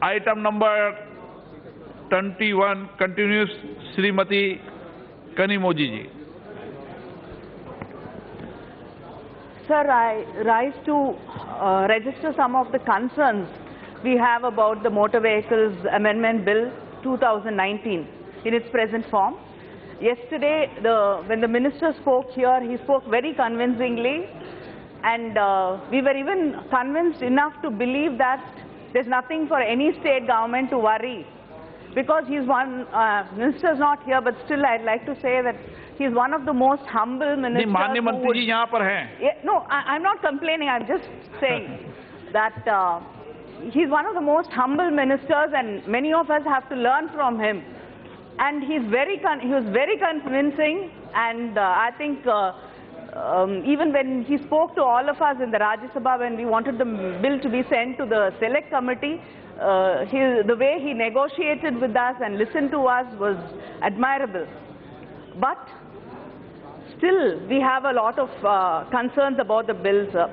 Item number 21 continues, Srimati Kanimozhi ji. Sir, I rise to register some of the concerns we have about the Motor Vehicles Amendment Bill 2019 in its present form. Yesterday, when the minister spoke here, he spoke very convincingly, and we were even convinced enough to believe that there's nothing for any state government to worry, because he's one, minister's not here, but still I'd like to say that he's one of the most humble ministers. No, I'm not complaining, I'm just saying that he's one of the most humble ministers, and many of us have to learn from him. And he was very convincing, and I think even when he spoke to all of us in the Rajya Sabha when we wanted the bill to be sent to the select committee, the way he negotiated with us and listened to us was admirable. But still, we have a lot of concerns about the bill, sir.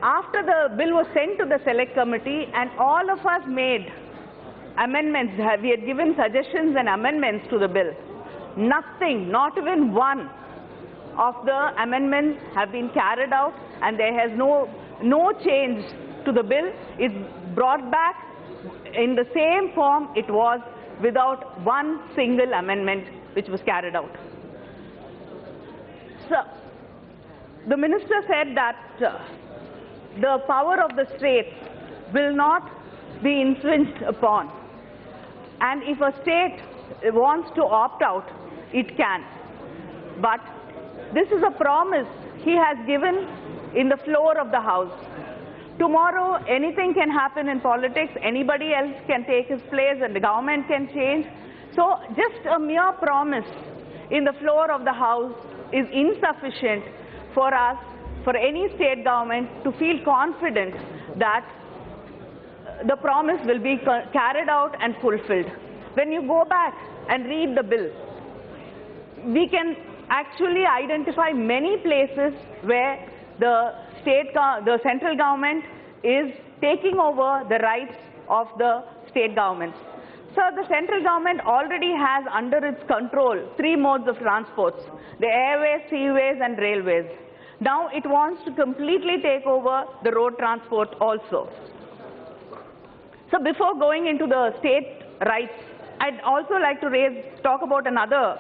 After the bill was sent to the select committee and all of us made amendments, we had given suggestions and amendments to the bill, nothing, not even one of the amendments have been carried out, and there has no change to the bill. It's brought back in the same form it was, without one single amendment which was carried out. So, the minister said that the power of the states will not be infringed upon, and if a state wants to opt out, it can. But this is a promise he has given in the floor of the House. Tomorrow, anything can happen in politics, anybody else can take his place, and the government can change. So, just a mere promise in the floor of the House is insufficient for us, for any state government to feel confident that the promise will be carried out and fulfilled. When you go back and read the bill, we can actually identify many places where the central government is taking over the rights of the state governments. So the central government already has under its control 3 modes of transports: the airways, seaways and railways. Now it wants to completely take over the road transport also. So before going into the state rights, I'd also like to talk about another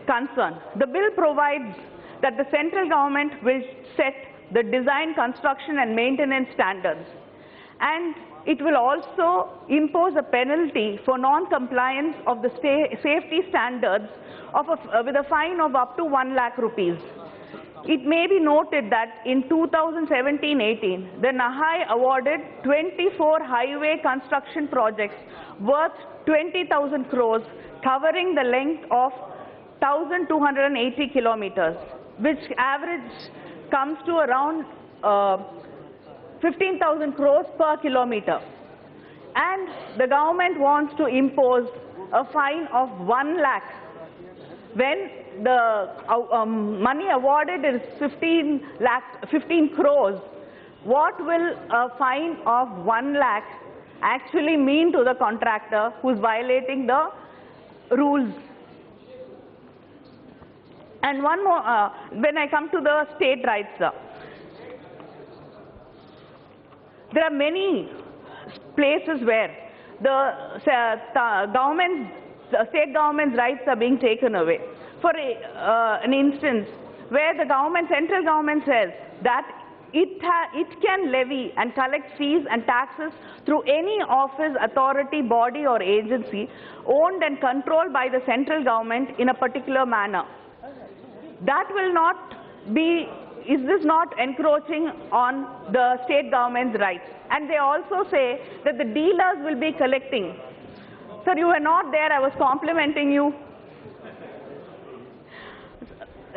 concern. The bill provides that the central government will set the design, construction and maintenance standards, and it will also impose a penalty for non-compliance of the safety standards with a fine of up to 1 lakh rupees. It may be noted that in 2017-18, the NAHAI awarded 24 highway construction projects worth 20,000 crores, covering the length of 1,280 kilometers, which average comes to around 15,000 crores per kilometer. And the government wants to impose a fine of 1 lakh when the money awarded is 15 crores. What will a fine of 1 lakh actually mean to the contractor who is violating the rules? And one more, when I come to the state rights, there are many places where the state government's rights are being taken away. For an instance, where the central government says that it can levy and collect fees and taxes through any office, authority, body or agency owned and controlled by the central government in a particular manner. That will not be, is this not encroaching on the state government's rights? And they also say that the dealers will be collecting. Sir, you were not there, I was complimenting you.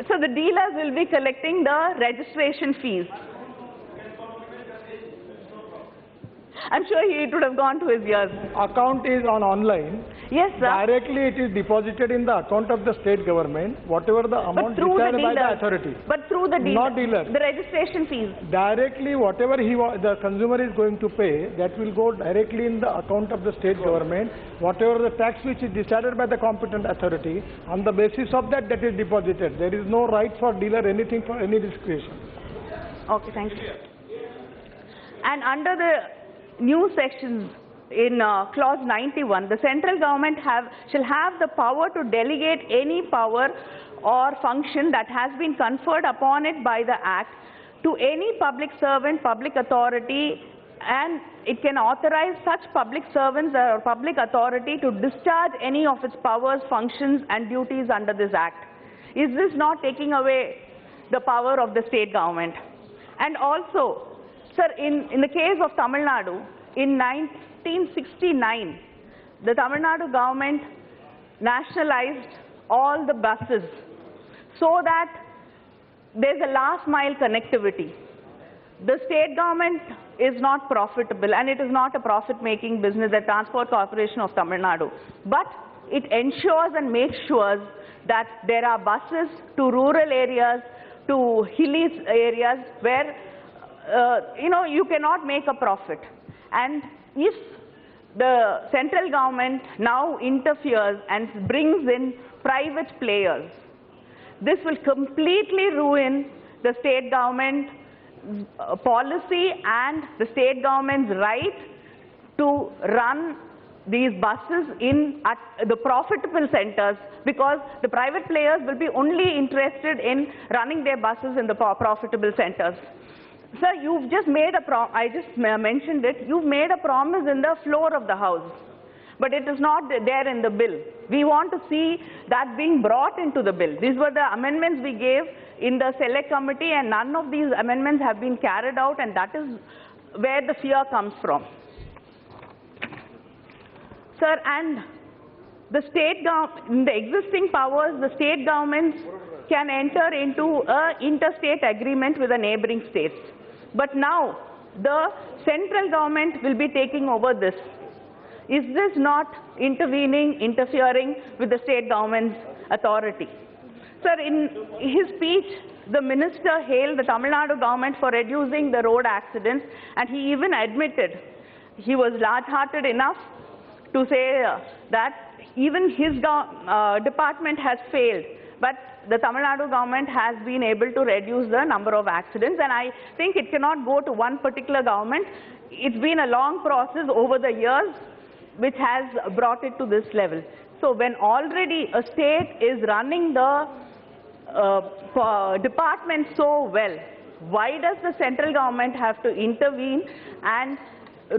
So the dealers will be collecting the registration fees. I'm sure it would have gone to his ears. Account is on online. Yes, sir. Directly it is deposited in the account of the state government, whatever the amount decided by the authority. But through the dealer. Not dealer. The registration fees. Directly whatever the consumer is going to pay, that will go directly in the account of the state government. Whatever the tax which is decided by the competent authority, on the basis of that, that is deposited. There is no right for dealer anything for any discretion. Okay, thank you. And under the new sections in clause 91, the central government shall have the power to delegate any power or function that has been conferred upon it by the Act to any public servant, public authority, and it can authorize such public servants or public authority to discharge any of its powers, functions and duties under this Act. Is this not taking away the power of the state government? And also, sir, in the case of Tamil Nadu, in 1969, the Tamil Nadu government nationalized all the buses so that there's a last mile connectivity. The state government is not profitable and it is not a profit-making business, the Transport Corporation of Tamil Nadu. But it ensures and makes sure that there are buses to rural areas, to hilly areas where you cannot make a profit. And if the central government now interferes and brings in private players, this will completely ruin the state government policy and the state government's right to run these buses at the profitable centers, because the private players will be only interested in running their buses in the profitable centers. Sir, you've just made I just mentioned it, you've made a promise in the floor of the House, but it is not there in the bill. We want to see that being brought into the bill. These were the amendments we gave in the Select Committee, and none of these amendments have been carried out, and that is where the fear comes from. Sir, and the in the existing powers, the state governments can enter into an interstate agreement with the neighboring states. But now, the central government will be taking over this. Is this not interfering with the state government's authority? Sir, in his speech, the minister hailed the Tamil Nadu government for reducing the road accidents, and he even admitted he was large-hearted enough to say that even his department has failed, but the Tamil Nadu government has been able to reduce the number of accidents, and I think it cannot go to one particular government. It's been a long process over the years which has brought it to this level. So when already a state is running the department so well, why does the central government have to intervene and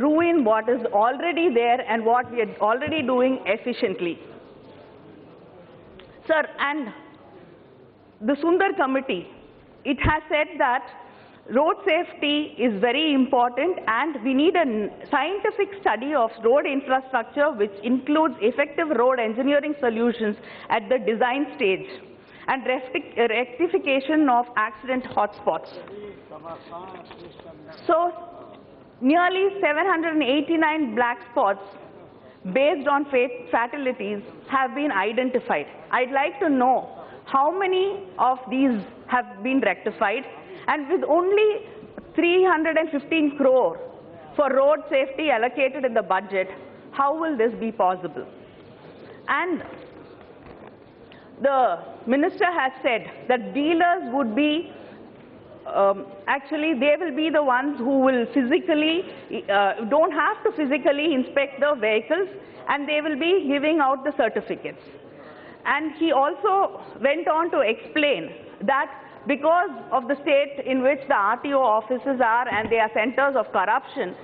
ruin what is already there and what we are already doing efficiently? Sir, and the Sundar Committee, it has said that road safety is very important and we need a scientific study of road infrastructure which includes effective road engineering solutions at the design stage and rectification of accident hotspots. So, nearly 789 black spots based on fatalities have been identified. I'd like to know how many of these have been rectified, and with only 315 crore for road safety allocated in the budget, how will this be possible? And the minister has said that dealers would be actually, they will be the ones who will physically, don't have to physically inspect the vehicles, and they will be giving out the certificates. And he also went on to explain that because of the state in which the RTO offices are and they are centers of corruption,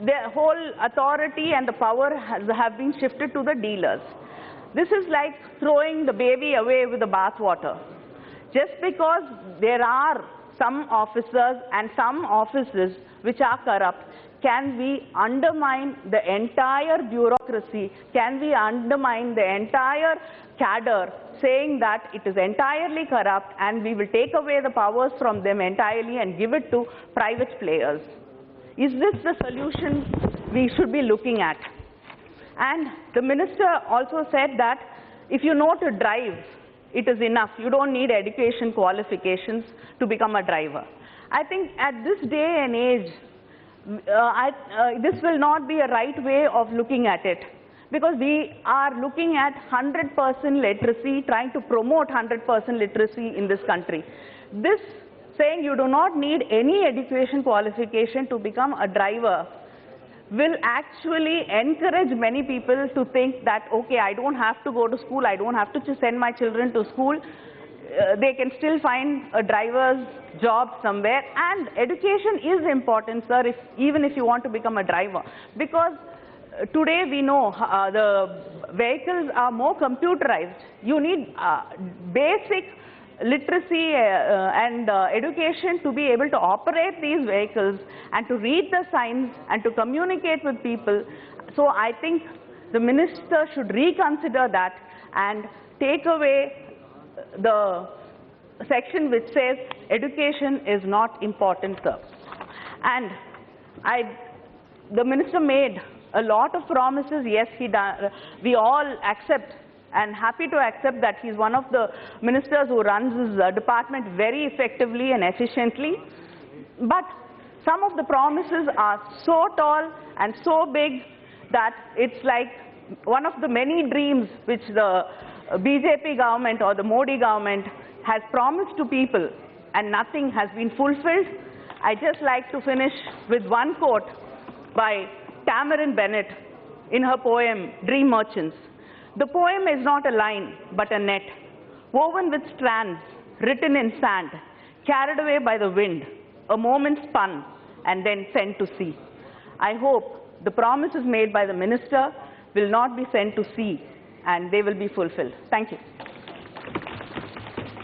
the whole authority and the power have been shifted to the dealers. This is like throwing the baby away with the bathwater. Just because there are some officers and some offices which are corrupt, can we undermine the entire bureaucracy? Can we undermine the entire cadre, saying that it is entirely corrupt and we will take away the powers from them entirely and give it to private players? Is this the solution we should be looking at. And the minister also said that if you know to drive, it is enough. You don't need education qualifications to become a driver. I think at this day and age, this will not be a right way of looking at it, because we are looking at 100% literacy, trying to promote 100% literacy in this country. This saying you do not need any education qualification to become a driver will actually encourage many people to think that, okay, I don't have to go to school, I don't have to send my children to school. They can still find a driver's job somewhere. And education is important, sir, even if you want to become a driver. Because today we know the vehicles are more computerized. You need basic literacy and education to be able to operate these vehicles and to read the signs and to communicate with people. So I think the minister should reconsider that and take away the section which says education is not important, sir. And the minister made a lot of promises. Yes, we all accept and happy to accept that he's one of the ministers who runs his department very effectively and efficiently. But some of the promises are so tall and so big that it's like one of the many dreams which the BJP government or the Modi government has promised to people, and nothing has been fulfilled. I just like to finish with one quote by Tamarin Bennett in her poem, Dream Merchants. The poem is not a line, but a net, woven with strands, written in sand, carried away by the wind, a moment spun, and then sent to sea. I hope the promises made by the minister will not be sent to sea, and they will be fulfilled. Thank you.